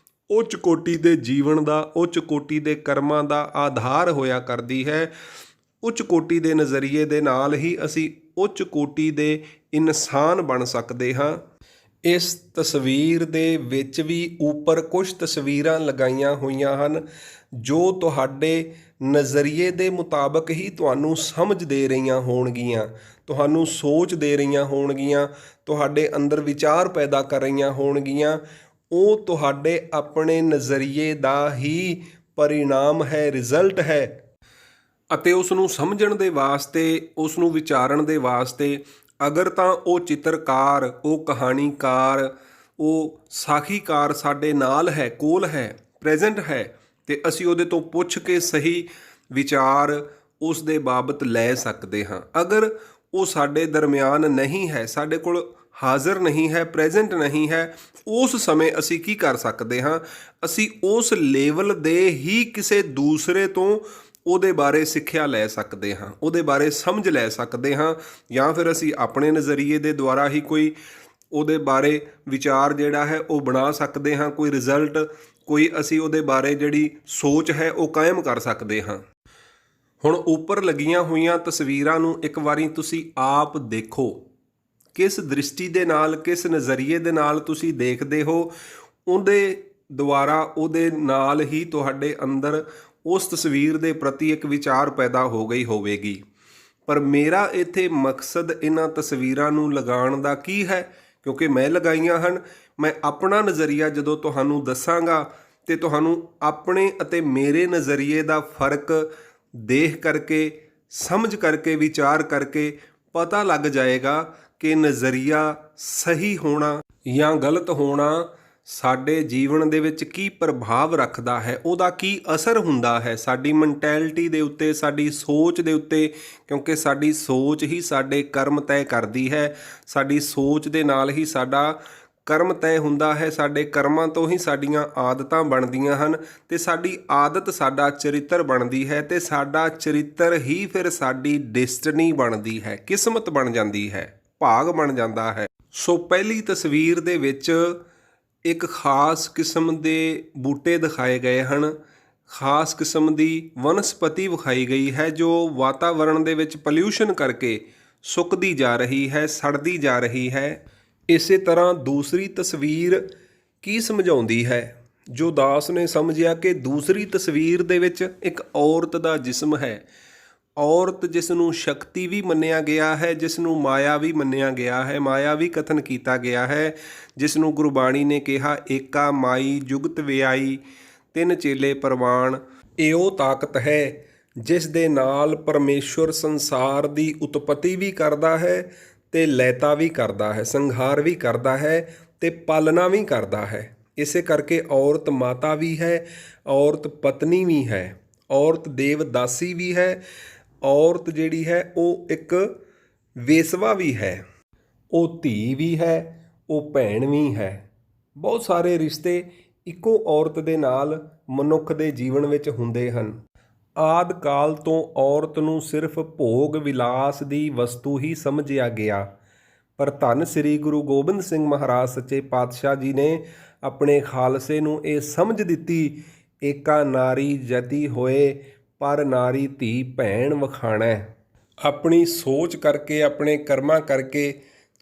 ਉੱਚ ਕੋਟੀ ਦੇ ਜੀਵਨ ਦਾ, ਉੱਚ ਕੋਟੀ ਦੇ ਕਰਮਾਂ ਦਾ ਆਧਾਰ ਹੋਇਆ ਕਰਦੀ ਹੈ। ਉੱਚ ਕੋਟੀ ਦੇ ਨਜ਼ਰੀਏ ਦੇ ਨਾਲ ਹੀ ਅਸੀਂ ਉੱਚ ਕੋਟੀ ਦੇ ਇਨਸਾਨ ਬਣ ਸਕਦੇ ਹਾਂ। ਇਸ ਤਸਵੀਰ ਦੇ ਵਿੱਚ ਵੀ ਉੱਪਰ ਕੁਝ ਤਸਵੀਰਾਂ ਲਗਾਈਆਂ ਹੋਈਆਂ ਹਨ ਜੋ ਤੁਹਾਡੇ ਨਜ਼ਰੀਏ ਦੇ ਮੁਤਾਬਕ ਹੀ ਤੁਹਾਨੂੰ ਸਮਝ ਦੇ ਰਹੀਆਂ ਹੋਣਗੀਆਂ, ਤੁਹਾਨੂੰ ਸੋਚ ਦੇ ਰਹੀਆਂ ਹੋਣਗੀਆਂ, ਤੁਹਾਡੇ ਅੰਦਰ ਵਿਚਾਰ ਪੈਦਾ ਕਰ ਰਹੀਆਂ ਹੋਣਗੀਆਂ। ਉਹ ਤੁਹਾਡੇ ਆਪਣੇ ਨਜ਼ਰੀਏ ਦਾ ਹੀ ਪਰਿਣਾਮ ਹੈ, ਰਿਜ਼ਲਟ ਹੈ। ਅਤੇ ਉਸ ਨੂੰ ਸਮਝਣ ਦੇ ਵਾਸਤੇ, ਉਸ ਨੂੰ ਵਿਚਾਰਨ ਦੇ ਵਾਸਤੇ ਅਗਰ ਤਾਂ ਉਹ ਚਿੱਤਰਕਾਰ, ਉਹ ਕਹਾਣੀਕਾਰ, ਉਹ ਸਾਖੀਕਾਰ ਸਾਡੇ ਨਾਲ ਹੈ, ਕੋਲ ਹੈ, ਪ੍ਰੈਜ਼ੈਂਟ ਹੈ, ਅਤੇ ਅਸੀਂ ਉਹਦੇ ਤੋਂ ਪੁੱਛ ਕੇ ਸਹੀ ਵਿਚਾਰ ਉਸ ਦੇ ਬਾਬਤ ਲੈ ਸਕਦੇ ਹਾਂ। ਅਗਰ ਉਹ ਸਾਡੇ ਦਰਮਿਆਨ ਨਹੀਂ ਹੈ, ਸਾਡੇ ਕੋਲ ਹਾਜ਼ਰ ਨਹੀਂ ਹੈ, ਪ੍ਰੈਜ਼ੈਂਟ ਨਹੀਂ ਹੈ, ਉਸ ਸਮੇਂ ਅਸੀਂ ਕੀ ਕਰ ਸਕਦੇ ਹਾਂ? ਅਸੀਂ ਉਸ ਲੈਵਲ ਦੇ ਹੀ ਕਿਸੇ ਦੂਸਰੇ ਤੋਂ ਉਹਦੇ ਬਾਰੇ ਸਿੱਖਿਆ ਲੈ ਸਕਦੇ ਹਾਂ, ਉਹਦੇ ਬਾਰੇ ਸਮਝ ਲੈ ਸਕਦੇ ਹਾਂ, ਜਾਂ ਫਿਰ ਅਸੀਂ ਆਪਣੇ ਨਜ਼ਰੀਏ ਦੇ ਦੁਆਰਾ ਹੀ ਕੋਈ ਉਹਦੇ ਬਾਰੇ ਵਿਚਾਰ ਜਿਹੜਾ ਹੈ ਉਹ ਬਣਾ ਸਕਦੇ ਹਾਂ, ਕੋਈ ਰਿਜ਼ਲਟ, ਕੋਈ ਅਸੀਂ ਉਹਦੇ ਬਾਰੇ ਜਿਹੜੀ ਸੋਚ ਹੈ ਉਹ ਕਾਇਮ ਕਰ ਸਕਦੇ ਹਾਂ। ਹੁਣ ਉੱਪਰ ਲੱਗੀਆਂ ਹੋਈਆਂ ਤਸਵੀਰਾਂ ਨੂੰ ਇੱਕ ਵਾਰੀ ਤੁਸੀਂ ਆਪ ਦੇਖੋ, ਕਿਸ ਦ੍ਰਿਸ਼ਟੀ ਦੇ ਨਾਲ, ਕਿਸ ਨਜ਼ਰੀਏ ਦੇ ਨਾਲ ਤੁਸੀਂ ਦੇਖਦੇ ਹੋ, ਉਹਦੇ ਦੁਆਰਾ, ਉਹਦੇ ਨਾਲ ਹੀ ਤੁਹਾਡੇ ਅੰਦਰ ਉਸ ਤਸਵੀਰ ਦੇ ਪ੍ਰਤੀ ਇੱਕ ਵਿਚਾਰ ਪੈਦਾ ਹੋ ਗਈ ਹੋਵੇਗੀ। ਪਰ ਮੇਰਾ ਇੱਥੇ ਮਕਸਦ ਇਹਨਾਂ ਤਸਵੀਰਾਂ ਨੂੰ ਲਗਾਉਣ ਦਾ ਕੀ ਹੈ? ਕਿਉਂਕਿ ਮੈਂ ਲਗਾਈਆਂ ਹਨ, ਮੈਂ ਆਪਣਾ ਨਜ਼ਰੀਆ ਜਦੋਂ ਤੁਹਾਨੂੰ ਦੱਸਾਂਗਾ ਤੇ ਤੁਹਾਨੂੰ ਆਪਣੇ ਅਤੇ ਮੇਰੇ ਨਜ਼ਰੀਏ ਦਾ ਫਰਕ ਦੇਖ ਕਰਕੇ, ਸਮਝ ਕਰਕੇ, ਵਿਚਾਰ ਕਰਕੇ ਪਤਾ ਲੱਗ ਜਾਏਗਾ ਕਿ ਨਜ਼ਰੀਆ ਸਹੀ ਹੋਣਾ ਜਾਂ ਗਲਤ ਹੋਣਾ ਸਾਡੇ ਜੀਵਨ ਦੇ ਵਿੱਚ ਕੀ ਪ੍ਰਭਾਵ ਰੱਖਦਾ ਹੈ, ਉਹਦਾ ਕੀ ਅਸਰ ਹੁੰਦਾ ਹੈ ਸਾਡੀ ਮੈਂਟੈਲਿਟੀ ਦੇ ਉੱਤੇ, ਸਾਡੀ ਸੋਚ ਦੇ ਉੱਤੇ। ਕਿਉਂਕਿ ਸਾਡੀ ਸੋਚ ਹੀ ਸਾਡੇ ਕਰਮ ਤੈਅ ਕਰਦੀ ਹੈ, ਸਾਡੀ ਸੋਚ ਦੇ ਨਾਲ ਹੀ ਸਾਡਾ ਕਰਮ ਤੈਅ ਹੁੰਦਾ ਹੈ, ਸਾਡੇ ਕਰਮਾਂ ਤੋਂ ਹੀ ਸਾਡੀਆਂ ਆਦਤਾਂ ਬਣਦੀਆਂ ਹਨ, ਅਤੇ ਸਾਡੀ ਆਦਤ ਸਾਡਾ ਚਰਿੱਤਰ ਬਣਦੀ ਹੈ, ਅਤੇ ਸਾਡਾ ਚਰਿੱਤਰ ਹੀ ਫਿਰ ਸਾਡੀ ਡੈਸਟਨੀ ਬਣਦੀ ਹੈ, ਕਿਸਮਤ ਬਣ ਜਾਂਦੀ ਹੈ, ਭਾਗ ਬਣ ਜਾਂਦਾ ਹੈ। ਸੋ ਪਹਿਲੀ ਤਸਵੀਰ ਦੇ ਵਿੱਚ ਇੱਕ ਖਾਸ ਕਿਸਮ ਦੇ ਬੂਟੇ ਦਿਖਾਏ ਗਏ ਹਨ, ਖਾਸ ਕਿਸਮ ਦੀ ਵਨਸਪਤੀ ਵਿਖਾਈ ਗਈ ਹੈ ਜੋ ਵਾਤਾਵਰਣ ਦੇ ਵਿੱਚ ਪੋਲਿਊਸ਼ਨ ਕਰਕੇ ਸੁੱਕਦੀ ਜਾ ਰਹੀ ਹੈ, ਸੜਦੀ ਜਾ ਰਹੀ ਹੈ। ਇਸੇ ਤਰ੍ਹਾਂ ਦੂਸਰੀ ਤਸਵੀਰ ਕੀ ਸਮਝਾਉਂਦੀ ਹੈ? ਜੋ ਦਾਸ ਨੇ ਸਮਝਿਆ ਕਿ ਦੂਸਰੀ ਤਸਵੀਰ ਦੇ ਵਿੱਚ ਇੱਕ ਔਰਤ ਦਾ ਜਿਸਮ ਹੈ, ਔਰਤ ਜਿਸ ਨੂੰ ਸ਼ਕਤੀ ਵੀ ਮੰਨਿਆ ਗਿਆ ਹੈ, ਜਿਸ ਨੂੰ ਮਾਇਆ ਵੀ ਮੰਨਿਆ ਗਿਆ ਹੈ, ਮਾਇਆ ਵੀ ਕਥਨ ਕੀਤਾ ਗਿਆ ਹੈ, ਜਿਸ ਨੂੰ ਗੁਰਬਾਣੀ ਨੇ ਕਿਹਾ ਏਕਾ ਮਾਈ ਜੁਗਤ ਵਿਆਈ ਤਿੰਨ ਚੇਲੇ ਪ੍ਰਵਾਨ। ਇਹ ਉਹ ਤਾਕਤ ਹੈ ਜਿਸ ਦੇ ਨਾਲ ਪਰਮੇਸ਼ਵਰ ਸੰਸਾਰ ਦੀ ਉਤਪਤੀ ਵੀ ਕਰਦਾ ਹੈ ਅਤੇ ਲੈਤਾ ਵੀ ਕਰਦਾ ਹੈ, ਸੰਹਾਰ ਵੀ ਕਰਦਾ ਹੈ ਅਤੇ ਪਾਲਣਾ ਵੀ ਕਰਦਾ ਹੈ। ਇਸੇ ਕਰਕੇ ਔਰਤ ਮਾਤਾ ਵੀ ਹੈ, ਔਰਤ ਪਤਨੀ ਵੀ ਹੈ, ਔਰਤ ਦੇਵਦਾਸੀ ਵੀ ਹੈ, ਔਰਤ ਜਿਹੜੀ ਹੈ ਉਹ ਇੱਕ ਵੇਸਵਾ ਵੀ ਹੈ, ਉਹ ਧੀ ਵੀ ਹੈ, ਉਹ ਭੈਣ ਵੀ ਹੈ। ਬਹੁਤ ਸਾਰੇ ਰਿਸ਼ਤੇ ਇੱਕੋ ਔਰਤ ਦੇ ਨਾਲ ਮਨੁੱਖ ਦੇ ਜੀਵਨ ਵਿੱਚ ਹੁੰਦੇ ਹਨ। ਆਦਿ ਕਾਲ ਤੋਂ ਔਰਤ ਨੂੰ ਸਿਰਫ ਭੋਗ ਵਿਲਾਸ ਦੀ ਵਸਤੂ ਹੀ ਸਮਝਿਆ ਗਿਆ, ਪਰ ਧੰਨ ਸ੍ਰੀ ਗੁਰੂ ਗੋਬਿੰਦ ਸਿੰਘ ਮਹਾਰਾਜ ਸੱਚੇ ਪਾਤਸ਼ਾਹ ਜੀ ਨੇ ਆਪਣੇ ਖਾਲਸੇ ਨੂੰ ਇਹ ਸਮਝ ਦਿੱਤੀ, ਏਕਾ ਨਾਰੀ ਜਤੀ ਹੋਏ ਪਰ ਨਾਰੀ ਧੀ ਭੈਣ ਵਖਾਣੈ। ਆਪਣੀ ਸੋਚ ਕਰਕੇ, ਆਪਣੇ ਕਰਮਾਂ ਕਰਕੇ,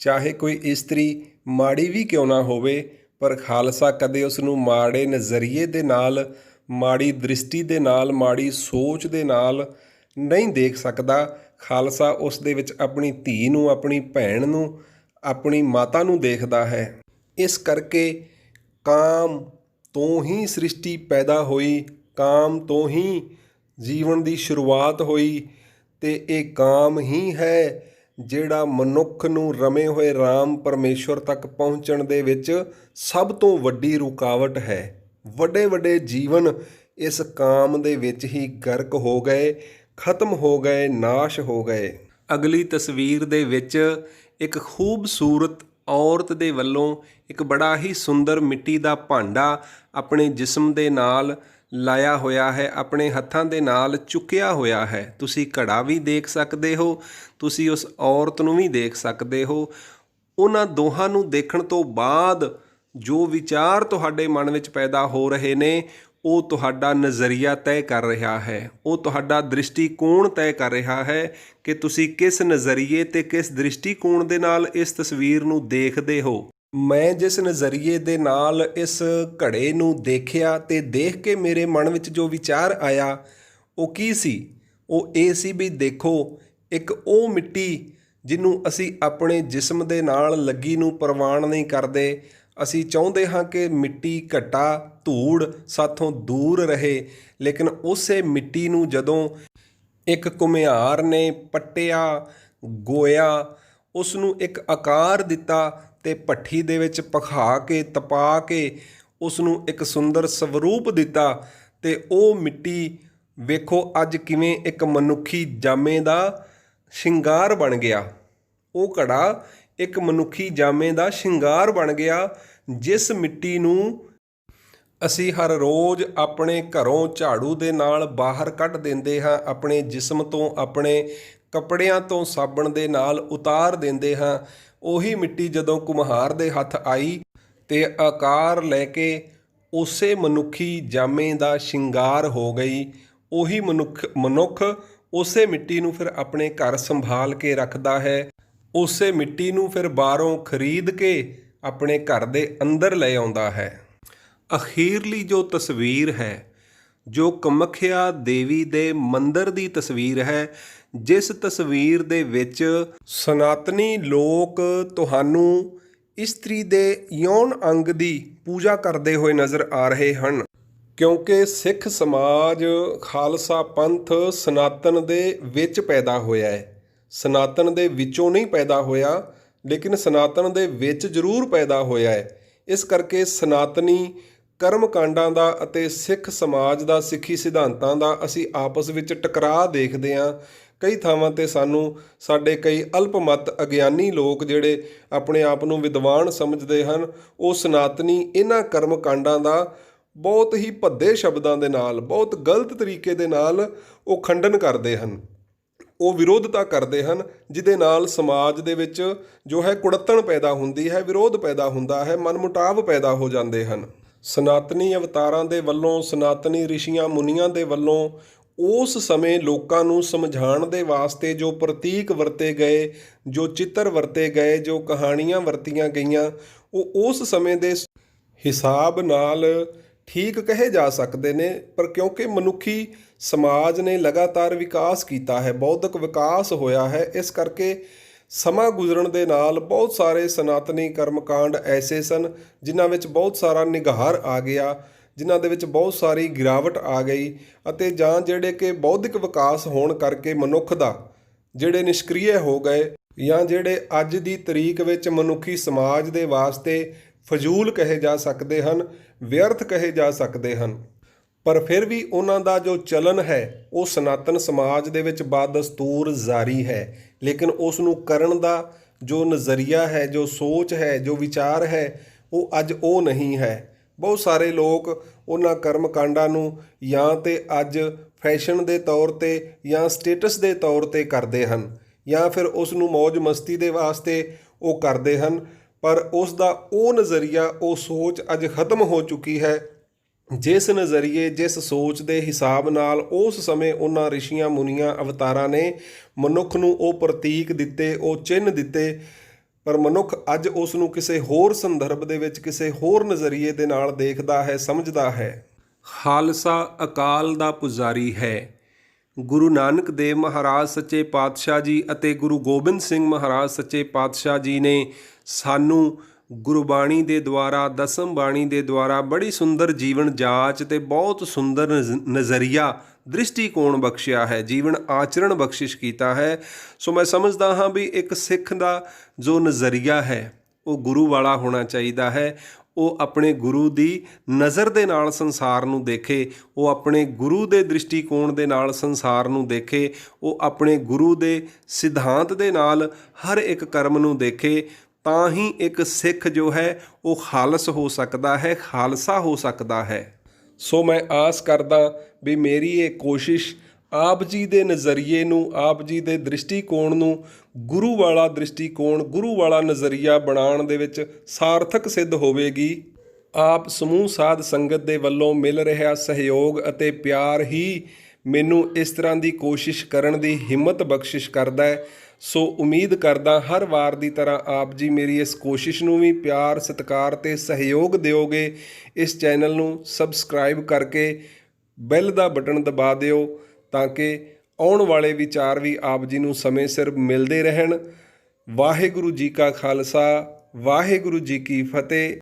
ਚਾਹੇ ਕੋਈ ਇਸਤਰੀ ਮਾੜੀ ਵੀ ਕਿਉਂ ਨਾ ਹੋਵੇ, ਪਰ ਖਾਲਸਾ ਕਦੇ ਉਸ ਨੂੰ ਮਾੜੇ ਨਜ਼ਰੀਏ ਦੇ ਨਾਲ, ਮਾੜੀ ਦ੍ਰਿਸ਼ਟੀ ਦੇ ਨਾਲ, ਮਾੜੀ ਸੋਚ ਦੇ ਨਾਲ ਨਹੀਂ ਦੇਖ ਸਕਦਾ। ਖਾਲਸਾ ਉਸ ਦੇ ਵਿੱਚ ਆਪਣੀ ਧੀ ਨੂੰ, ਆਪਣੀ ਭੈਣ ਨੂੰ, ਆਪਣੀ ਮਾਤਾ ਨੂੰ ਦੇਖਦਾ ਹੈ। ਇਸ ਕਰਕੇ ਕਾਮ ਤੋਂ ਹੀ ਸ੍ਰਿਸ਼ਟੀ ਪੈਦਾ ਹੋਈ, ਕਾਮ ਤੋਂ ਹੀ ਜੀਵਨ ਦੀ ਸ਼ੁਰੂਆਤ ਹੋਈ, ਅਤੇ ਇਹ ਕਾਮ ਹੀ ਹੈ ਜਿਹੜਾ ਮਨੁੱਖ ਨੂੰ ਰਮੇ ਹੋਏ ਰਾਮ ਪਰਮੇਸ਼ਵਰ ਤੱਕ ਪਹੁੰਚਣ ਦੇ ਵਿੱਚ ਸਭ ਤੋਂ ਵੱਡੀ ਰੁਕਾਵਟ ਹੈ। ਵੱਡੇ ਵੱਡੇ ਜੀਵਨ ਇਸ ਕਾਮ ਦੇ ਵਿੱਚ ਹੀ ਗਰਕ ਹੋ ਗਏ, ਖਤਮ ਹੋ ਗਏ, ਨਾਸ਼ ਹੋ ਗਏ। ਅਗਲੀ ਤਸਵੀਰ ਦੇ ਵਿੱਚ ਇੱਕ ਖੂਬਸੂਰਤ ਔਰਤ ਦੇ ਵੱਲੋਂ ਇੱਕ ਬੜਾ ਹੀ ਸੁੰਦਰ ਮਿੱਟੀ ਦਾ ਭਾਂਡਾ ਆਪਣੇ ਜਿਸਮ ਦੇ ਨਾਲ ਲਾਇਆ ਹੋਇਆ ਹੈ, ਆਪਣੇ ਹੱਥਾਂ ਦੇ ਨਾਲ ਚੁੱਕਿਆ ਹੋਇਆ ਹੈ। ਤੁਸੀਂ ਘੜਾ ਵੀ ਦੇਖ ਸਕਦੇ ਹੋ, ਤੁਸੀਂ ਉਸ ਔਰਤ ਨੂੰ ਵੀ ਦੇਖ ਸਕਦੇ ਹੋ। ਉਹਨਾਂ ਦੋਹਾਂ ਨੂੰ ਦੇਖਣ ਤੋਂ ਬਾਅਦ ਜੋ ਵਿਚਾਰ ਤੁਹਾਡੇ ਮਨ ਵਿੱਚ ਪੈਦਾ ਹੋ ਰਹੇ ਨੇ, ਉਹ ਤੁਹਾਡਾ ਨਜ਼ਰੀਆ ਤੈਅ ਕਰ ਰਿਹਾ ਹੈ, ਉਹ ਤੁਹਾਡਾ ਦ੍ਰਿਸ਼ਟੀਕੋਣ ਤੈਅ ਕਰ ਰਿਹਾ ਹੈ ਕਿ ਤੁਸੀਂ ਕਿਸ ਨਜ਼ਰੀਏ ਅਤੇ ਕਿਸ ਦ੍ਰਿਸ਼ਟੀਕੋਣ ਦੇ ਨਾਲ ਇਸ ਤਸਵੀਰ ਨੂੰ ਦੇਖਦੇ ਹੋ। ਮੈਂ ਜਿਸ ਨਜ਼ਰੀਏ ਦੇ ਨਾਲ ਇਸ ਘੜੇ ਨੂੰ ਦੇਖਿਆ ਅਤੇ ਦੇਖ ਕੇ ਮੇਰੇ ਮਨ ਵਿੱਚ ਜੋ ਵਿਚਾਰ ਆਇਆ ਉਹ ਕੀ ਸੀ? ਉਹ ਇਹ ਸੀ ਵੀ ਦੇਖੋ, ਇੱਕ ਉਹ ਮਿੱਟੀ ਜਿਹਨੂੰ ਅਸੀਂ ਆਪਣੇ ਜਿਸਮ ਦੇ ਨਾਲ ਲੱਗੀ ਨੂੰ ਪ੍ਰਵਾਨ ਨਹੀਂ ਕਰਦੇ। ਅਸੀਂ ਚਾਹੁੰਦੇ ਹਾਂ ਕਿ ਮਿੱਟੀ, ਘੱਟਾ, ਧੂੜ ਸਾਥੋਂ ਦੂਰ ਰਹੇ, ਲੇਕਿਨ ਉਸੇ ਮਿੱਟੀ ਨੂੰ ਜਦੋਂ ਇੱਕ ਘੁਮਿਆਰ ਨੇ ਪੱਟਿਆ, ਗੋਇਆ, ਉਸ ਨੂੰ ਇੱਕ ਆਕਾਰ ਦਿੱਤਾ ਅਤੇ ਭੱਠੀ ਦੇ ਵਿੱਚ ਭਖਾ ਕੇ, ਤਪਾ ਕੇ ਉਸ ਨੂੰ ਇੱਕ ਸੁੰਦਰ ਸਵਰੂਪ ਦਿੱਤਾ, ਅਤੇ ਉਹ ਮਿੱਟੀ ਵੇਖੋ ਅੱਜ ਕਿਵੇਂ ਇੱਕ ਮਨੁੱਖੀ ਜਾਮੇ ਦਾ ਸ਼ਿੰਗਾਰ ਬਣ ਗਿਆ। ਉਹ ਘੜਾ ਇੱਕ ਮਨੁੱਖੀ ਜਾਮੇ ਦਾ ਸ਼ਿੰਗਾਰ ਬਣ ਗਿਆ, ਜਿਸ ਮਿੱਟੀ ਨੂੰ ਅਸੀਂ ਹਰ ਰੋਜ਼ ਆਪਣੇ ਘਰੋਂ ਝਾੜੂ ਦੇ ਨਾਲ ਬਾਹਰ ਕੱਢ ਦਿੰਦੇ ਹਾਂ, ਆਪਣੇ ਜਿਸਮ ਤੋਂ, ਆਪਣੇ ਕੱਪੜਿਆਂ ਤੋਂ ਸਾਬਣ ਦੇ ਨਾਲ ਉਤਾਰ ਦਿੰਦੇ ਹਾਂ। ਉਹੀ ਮਿੱਟੀ ਜਦੋਂ ਕੁਮਹਾਰ ਦੇ ਹੱਥ ਆਈ ਅਤੇ ਆਕਾਰ ਲੈ ਕੇ ਉਸੇ ਮਨੁੱਖੀ ਜਾਮੇ ਦਾ ਸ਼ਿੰਗਾਰ ਹੋ ਗਈ। ਉਹੀ ਮਨੁੱਖ ਉਸੇ ਮਿੱਟੀ ਨੂੰ ਫਿਰ ਆਪਣੇ ਘਰ ਸੰਭਾਲ ਕੇ ਰੱਖਦਾ ਹੈ, ਉਸੇ ਮਿੱਟੀ ਨੂੰ ਫਿਰ ਬਾਹਰੋਂ ਖਰੀਦ ਕੇ ਆਪਣੇ ਘਰ ਦੇ ਅੰਦਰ ਲੈ ਆਉਂਦਾ ਹੈ। ਅਖੀਰਲੀ ਜੋ ਤਸਵੀਰ ਹੈ, ਜੋ ਕਮੱਖਿਆ ਦੇਵੀ ਦੇ ਮੰਦਰ ਦੀ ਤਸਵੀਰ ਹੈ, ਜਿਸ ਤਸਵੀਰ ਦੇ ਵਿੱਚ ਸਨਾਤਨੀ ਲੋਕ ਤੁਹਾਨੂੰ ਇਸਤਰੀ ਦੇ ਯੌਨ ਅੰਗ ਦੀ ਪੂਜਾ ਕਰਦੇ ਹੋਏ ਨਜ਼ਰ ਆ ਰਹੇ ਹਨ। ਕਿਉਂਕਿ ਸਿੱਖ ਸਮਾਜ, ਖਾਲਸਾ ਪੰਥ ਸਨਾਤਨ ਦੇ ਵਿੱਚ ਪੈਦਾ ਹੋਇਆ ਹੈ। ਸਨਾਤਨ ਦੇ ਵਿੱਚੋਂ ਨਹੀਂ ਪੈਦਾ ਹੋਇਆ, ਲੇਕਿਨ ਸਨਾਤਨ ਦੇ ਵਿੱਚ ਜ਼ਰੂਰ ਪੈਦਾ ਹੋਇਆ ਹੈ। ਇਸ ਕਰਕੇ ਸਨਾਤਨੀ ਕਰਮ ਕਾਂਡਾਂ ਦਾ ਅਤੇ ਸਿੱਖ ਸਮਾਜ ਦਾ, ਸਿੱਖੀ ਸਿਧਾਂਤਾਂ ਦਾ ਅਸੀਂ ਆਪਸ ਵਿੱਚ ਟਕਰਾਅ ਦੇਖਦੇ ਹਾਂ। ਕਈ ਥਾਵਾਂ 'ਤੇ ਸਾਨੂੰ ਸਾਡੇ ਕਈ ਅਲਪਮਤ ਅਗਿਆਨੀ ਲੋਕ ਜਿਹੜੇ ਆਪਣੇ ਆਪ ਨੂੰ ਵਿਦਵਾਨ ਸਮਝਦੇ ਹਨ, ਉਹ ਸਨਾਤਨੀ ਇਹਨਾਂ ਕਰਮ ਕਾਂਡਾਂ ਦਾ ਬਹੁਤ ਹੀ ਭੱਦੇ ਸ਼ਬਦਾਂ ਦੇ ਨਾਲ, ਬਹੁਤ ਗਲਤ ਤਰੀਕੇ ਦੇ ਨਾਲ ਉਹ ਖੰਡਨ ਕਰਦੇ ਹਨ, ਉਹ ਵਿਰੋਧਤਾ ਕਰਦੇ ਹਨ, ਜਿਹਦੇ ਨਾਲ ਸਮਾਜ ਦੇ ਵਿੱਚ ਜੋ ਹੈ ਕੁੜੱਤਣ ਪੈਦਾ ਹੁੰਦੀ ਹੈ, ਵਿਰੋਧ ਪੈਦਾ ਹੁੰਦਾ ਹੈ, ਮਨਮੁਟਾਵ ਪੈਦਾ ਹੋ ਜਾਂਦੇ ਹਨ। ਸਨਾਤਨੀ ਅਵਤਾਰਾਂ ਦੇ ਵੱਲੋਂ, ਸਨਾਤਨੀ ਰਿਸ਼ੀਆਂ ਮੁਨੀਆਂ ਦੇ ਵੱਲੋਂ ਉਸ ਸਮੇਂ ਲੋਕਾਂ ਨੂੰ ਸਮਝਾਉਣ ਦੇ ਵਾਸਤੇ ਜੋ ਪ੍ਰਤੀਕ ਵਰਤੇ ਗਏ, ਜੋ ਚਿੱਤਰ ਵਰਤੇ ਗਏ, ਜੋ ਕਹਾਣੀਆਂ ਵਰਤੀਆਂ ਗਈਆਂ, ਉਹ ਉਸ ਸਮੇਂ ਦੇ ਹਿਸਾਬ ਨਾਲ ਠੀਕ ਕਹੇ ਜਾ ਸਕਦੇ ਨੇ। ਪਰ ਕਿਉਂਕਿ ਮਨੁੱਖੀ ਸਮਾਜ ਨੇ ਲਗਾਤਾਰ ਵਿਕਾਸ ਕੀਤਾ ਹੈ, ਬੌਧਿਕ ਵਿਕਾਸ ਹੋਇਆ ਹੈ, ਇਸ ਕਰਕੇ ਸਮਾਂ ਗੁਜ਼ਰਨ ਦੇ ਨਾਲ ਬਹੁਤ ਸਾਰੇ ਸਨਾਤਨੀ ਕਰਮਕਾਂਡ ਐਸੇ ਸਨ ਜਿਨ੍ਹਾਂ ਵਿੱਚ ਬਹੁਤ ਸਾਰਾ ਨਿਘਾਰ ਆ ਗਿਆ, ਜਿਨ੍ਹਾਂ ਦੇ ਵਿੱਚ ਬਹੁਤ ਸਾਰੀ ਗਿਰਾਵਟ ਆ ਗਈ, ਅਤੇ ਜਾਂ ਜਿਹੜੇ ਕਿ ਬੌਧਿਕ ਵਿਕਾਸ ਹੋਣ ਕਰਕੇ ਮਨੁੱਖ ਦਾ ਜਿਹੜੇ ਨਿਸ਼ਕ੍ਰਿय ਹੋ ਗਏ, ਜਾਂ ਜਿਹੜੇ ਅੱਜ ਦੀ ਤਰੀਕ ਵਿੱਚ ਮਨੁੱਖੀ ਸਮਾਜ ਦੇ ਵਾਸਤੇ ਫਜ਼ੂਲ ਕਹੇ ਜਾ ਸਕਦੇ ਹਨ, ਵਿਅਰਥ ਕਹੇ ਜਾ ਸਕਦੇ ਹਨ। ਪਰ ਫਿਰ ਵੀ ਉਹਨਾਂ ਦਾ ਜੋ ਚਲਨ ਹੈ ਉਹ ਸਨਾਤਨ ਸਮਾਜ ਦੇ ਵਿੱਚ ਬਾਦਸਤੂਰ ਜਾਰੀ ਹੈ, ਲੇਕਿਨ ਉਸ ਨੂੰ ਕਰਨ ਦਾ ਜੋ ਨਜ਼ਰੀਆ ਹੈ, ਜੋ ਸੋਚ ਹੈ, ਜੋ ਵਿਚਾਰ ਹੈ, ਉਹ ਅੱਜ ਉਹ ਨਹੀਂ ਹੈ। ਬਹੁਤ ਸਾਰੇ ਲੋਕ ਉਹਨਾਂ ਕਰਮ ਕਾਂਡਾਂ ਨੂੰ ਜਾਂ ਤਾਂ ਅੱਜ ਫੈਸ਼ਨ ਦੇ ਤੌਰ 'ਤੇ ਜਾਂ ਸਟੇਟਸ ਦੇ ਤੌਰ 'ਤੇ ਕਰਦੇ ਹਨ, ਜਾਂ ਫਿਰ ਉਸ ਨੂੰ ਮੌਜ ਮਸਤੀ ਦੇ ਵਾਸਤੇ ਉਹ ਕਰਦੇ ਹਨ। ਪਰ ਉਸ ਦਾ ਉਹ ਨਜ਼ਰੀਆ, ਉਹ ਸੋਚ ਅੱਜ ਖਤਮ ਹੋ ਚੁੱਕੀ ਹੈ। ਜਿਸ ਨਜ਼ਰੀਏ ਜਿਸ ਸੋਚ ਦੇ ਹਿਸਾਬ ਨਾਲ ਉਸ ਸਮੇਂ ਉਹਨਾਂ ਰਿਸ਼ੀਆਂ ਮੁਨੀਆਂ ਅਵਤਾਰਾਂ ਨੇ ਮਨੁੱਖ ਨੂੰ ਉਹ ਪ੍ਰਤੀਕ ਦਿੱਤੇ, ਉਹ ਚਿੰਨ੍ਹ ਦਿੱਤੇ, ਪਰ ਮਨੁੱਖ ਅੱਜ ਉਸ ਨੂੰ ਕਿਸੇ ਹੋਰ ਸੰਦਰਭ ਦੇ ਵਿੱਚ ਕਿਸੇ ਹੋਰ ਨਜ਼ਰੀਏ ਦੇ ਨਾਲ ਦੇਖਦਾ ਹੈ, ਸਮਝਦਾ ਹੈ। ਖਾਲਸਾ ਅਕਾਲ ਦਾ ਪੁਜਾਰੀ ਹੈ। ਗੁਰੂ ਨਾਨਕ ਦੇਵ ਮਹਾਰਾਜ ਸੱਚੇ ਪਾਤਸ਼ਾਹ ਜੀ ਅਤੇ ਗੁਰੂ ਗੋਬਿੰਦ ਸਿੰਘ ਮਹਾਰਾਜ ਸੱਚੇ ਪਾਤਸ਼ਾਹ ਜੀ ਨੇ ਸਾਨੂੰ ਗੁਰਬਾਣੀ ਦੇ ਦੁਆਰਾ, ਦਸਮ ਬਾਣੀ ਦੇ ਦੁਆਰਾ ਬੜੀ ਸੁੰਦਰ ਜੀਵਨ ਜਾਚ ਤੇ ਬਹੁਤ ਸੁੰਦਰ ਨਜ਼ਰੀਆ, ਦ੍ਰਿਸ਼ਟੀਕੋਣ ਬਖਸ਼ਿਆ ਹੈ, ਜੀਵਨ ਆਚਰਣ ਬਖਸ਼ਿਸ਼ ਕੀਤਾ ਹੈ। ਸੋ ਮੈਂ ਸਮਝਦਾ ਹਾਂ ਵੀ ਇੱਕ ਸਿੱਖ ਦਾ ਜੋ ਨਜ਼ਰੀਆ ਹੈ ਉਹ ਗੁਰੂ ਵਾਲਾ ਹੋਣਾ ਚਾਹੀਦਾ ਹੈ। ਉਹ ਆਪਣੇ ਗੁਰੂ ਦੀ ਨਜ਼ਰ ਦੇ ਨਾਲ ਸੰਸਾਰ ਨੂੰ ਦੇਖੇ, ਉਹ ਆਪਣੇ ਗੁਰੂ ਦੇ ਦ੍ਰਿਸ਼ਟੀਕੋਣ ਦੇ ਨਾਲ ਸੰਸਾਰ ਨੂੰ ਦੇਖੇ, ਉਹ ਆਪਣੇ ਗੁਰੂ ਦੇ ਸਿਧਾਂਤ ਦੇ ਨਾਲ ਹਰ ਇੱਕ ਕਰਮ ਨੂੰ ਦੇਖੇ। ਤਾਂ ਹੀ ਇੱਕ ਸਿੱਖ ਜੋ ਹੈ ਉਹ ਖਾਲਸ ਹੋ ਸਕਦਾ ਹੈ, ਖਾਲਸਾ ਹੋ ਸਕਦਾ ਹੈ। ਸੋ ਮੈਂ ਆਸ ਕਰਦਾ ਵੀ ਮੇਰੀ ਇਹ ਕੋਸ਼ਿਸ਼ ਆਪ ਜੀ ਦੇ ਨਜ਼ਰੀਏ ਨੂੰ, ਆਪ ਜੀ ਦੇ ਦ੍ਰਿਸ਼ਟੀਕੋਣ ਨੂੰ ਗੁਰੂ ਵਾਲਾ ਦ੍ਰਿਸ਼ਟੀਕੋਣ, ਗੁਰੂ ਵਾਲਾ ਨਜ਼ਰੀਆ ਬਣਾਉਣ ਦੇ ਵਿੱਚ ਸਾਰਥਕ ਸਿੱਧ ਹੋਵੇਗੀ। ਆਪ ਸਮੂਹ ਸਾਧ ਸੰਗਤ ਦੇ ਵੱਲੋਂ ਮਿਲ ਰਿਹਾ ਸਹਿਯੋਗ ਅਤੇ ਪਿਆਰ ਹੀ ਮੈਨੂੰ ਇਸ ਤਰ੍ਹਾਂ ਦੀ ਕੋਸ਼ਿਸ਼ ਕਰਨ ਦੀ ਹਿੰਮਤ ਬਖਸ਼ਿਸ਼ ਕਰਦਾ ਹੈ। ਸੋ ਉਮੀਦ ਕਰਦਾ ਹਰ ਵਾਰ ਦੀ ਤਰ੍ਹਾਂ ਆਪ ਜੀ ਮੇਰੀ ਇਸ ਕੋਸ਼ਿਸ਼ ਨੂੰ ਵੀ ਪਿਆਰ, ਸਤਿਕਾਰ ਤੇ ਸਹਿਯੋਗ ਦਿਓਗੇ। ਇਸ ਚੈਨਲ ਨੂੰ ਸਬਸਕ੍ਰਾਈਬ ਕਰਕੇ ਬੈਲ ਦਾ ਬਟਨ ਦਬਾ ਦਿਓ ਤਾਂ ਕਿ ਆਉਣ ਵਾਲੇ ਵਿਚਾਰ ਵੀ ਆਪ ਜੀ ਨੂੰ ਸਮੇਂ ਸਿਰ ਮਿਲਦੇ ਰਹਿਣ। ਵਾਹਿਗੁਰੂ ਜੀ ਕਾ ਖਾਲਸਾ, ਵਾਹਿਗੁਰੂ ਜੀ ਕੀ ਫਤਿਹ।